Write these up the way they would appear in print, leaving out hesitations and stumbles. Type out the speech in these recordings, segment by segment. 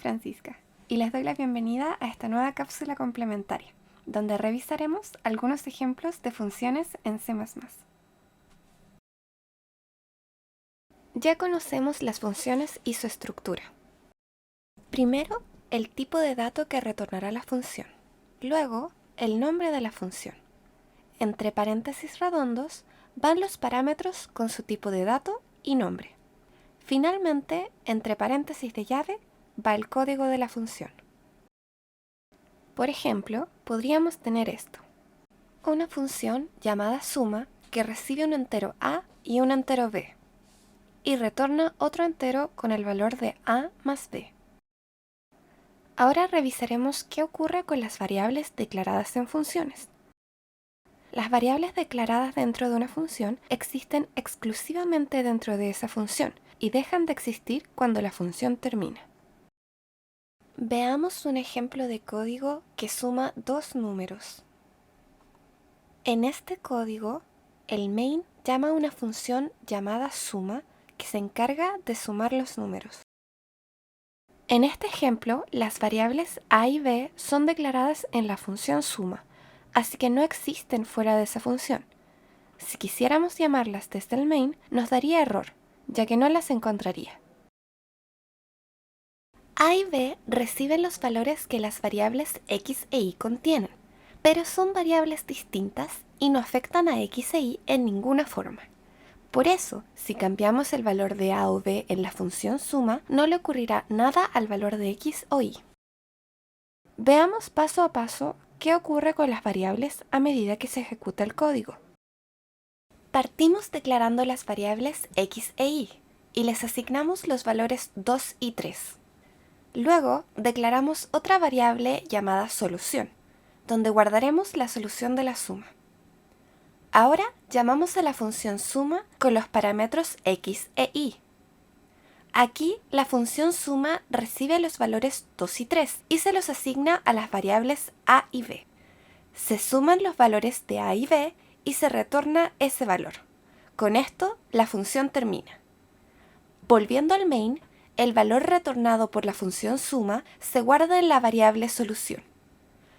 Francisca y les doy la bienvenida a esta nueva cápsula complementaria, donde revisaremos algunos ejemplos de funciones en C++. Ya conocemos las funciones y su estructura. Primero, el tipo de dato que retornará la función. Luego, el nombre de la función. Entre paréntesis redondos van los parámetros con su tipo de dato y nombre. Finalmente, entre paréntesis de llave, va el código de la función. Por ejemplo, podríamos tener esto. Una función llamada suma que recibe un entero a y un entero b, y retorna otro entero con el valor de a más b. Ahora revisaremos qué ocurre con las variables declaradas en funciones. Las variables declaradas dentro de una función existen exclusivamente dentro de esa función y dejan de existir cuando la función termina. Veamos un ejemplo de código que suma dos números. En este código, el main llama a una función llamada suma que se encarga de sumar los números. En este ejemplo, las variables a y b son declaradas en la función suma, así que no existen fuera de esa función. Si quisiéramos llamarlas desde el main, nos daría error, ya que no las encontraría. A y b reciben los valores que las variables x e y contienen, pero son variables distintas y no afectan a x e y en ninguna forma. Por eso, si cambiamos el valor de a o b en la función suma, no le ocurrirá nada al valor de x o y. Veamos paso a paso qué ocurre con las variables a medida que se ejecuta el código. Partimos declarando las variables x e y y les asignamos los valores 2 y 3. Luego, declaramos otra variable llamada solución, donde guardaremos la solución de la suma. Ahora llamamos a la función suma con los parámetros x e y. Aquí, la función suma recibe los valores 2 y 3 y se los asigna a las variables a y b. Se suman los valores de a y b y se retorna ese valor. Con esto, la función termina. Volviendo al main, el valor retornado por la función suma se guarda en la variable solución.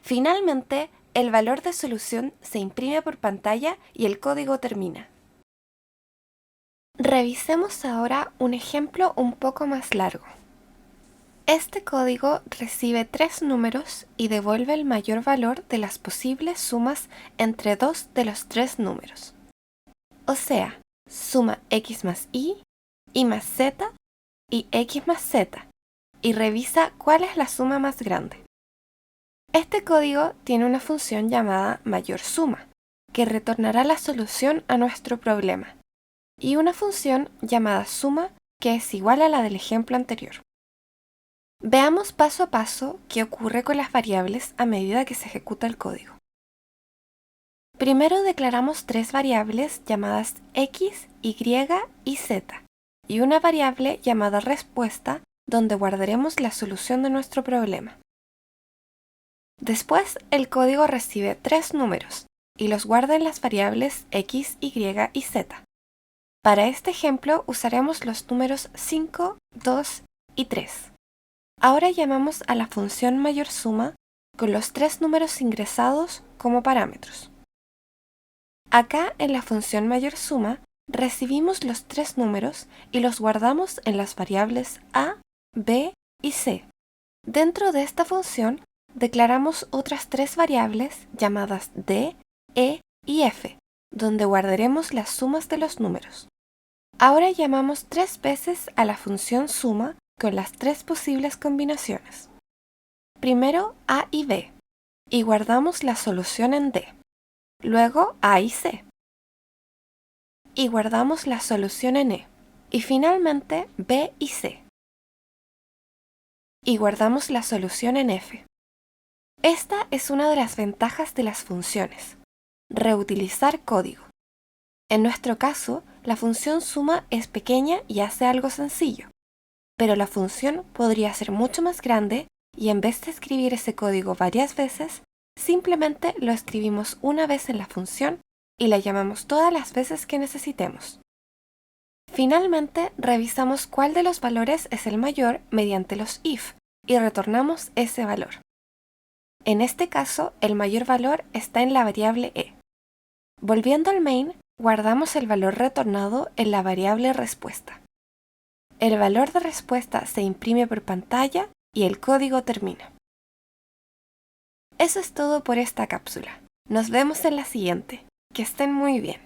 Finalmente, el valor de solución se imprime por pantalla y el código termina. Revisemos ahora un ejemplo un poco más largo. Este código recibe 3 números y devuelve el mayor valor de las posibles sumas entre dos de los 3 números. O sea, suma x más y más z y x más z, y revisa cuál es la suma más grande. Este código tiene una función llamada mayor suma, que retornará la solución a nuestro problema, y una función llamada suma, que es igual a la del ejemplo anterior. Veamos paso a paso qué ocurre con las variables a medida que se ejecuta el código. Primero declaramos 3 variables llamadas x, y y z, y una variable llamada respuesta, donde guardaremos la solución de nuestro problema. Después, el código recibe 3 números y los guarda en las variables x, y z. Para este ejemplo usaremos los números 5, 2 y 3. Ahora llamamos a la función mayor suma con los 3 números ingresados como parámetros. Acá en la función mayor suma recibimos los 3 números y los guardamos en las variables a, b y c. Dentro de esta función declaramos otras 3 variables llamadas d, e y f, donde guardaremos las sumas de los números. Ahora llamamos 3 veces a la función suma con las 3 posibles combinaciones. Primero a y b, y guardamos la solución en d. Luego a y c, y guardamos la solución en e. Y finalmente b y c, y guardamos la solución en f. Esta es una de las ventajas de las funciones: reutilizar código. En nuestro caso, la función suma es pequeña y hace algo sencillo, pero la función podría ser mucho más grande y en vez de escribir ese código varias veces, simplemente lo escribimos una vez en la función y la llamamos todas las veces que necesitemos. Finalmente, revisamos cuál de los valores es el mayor mediante los if, y retornamos ese valor. En este caso, el mayor valor está en la variable e. Volviendo al main, guardamos el valor retornado en la variable respuesta. El valor de respuesta se imprime por pantalla y el código termina. Eso es todo por esta cápsula. Nos vemos en la siguiente. Que estén muy bien.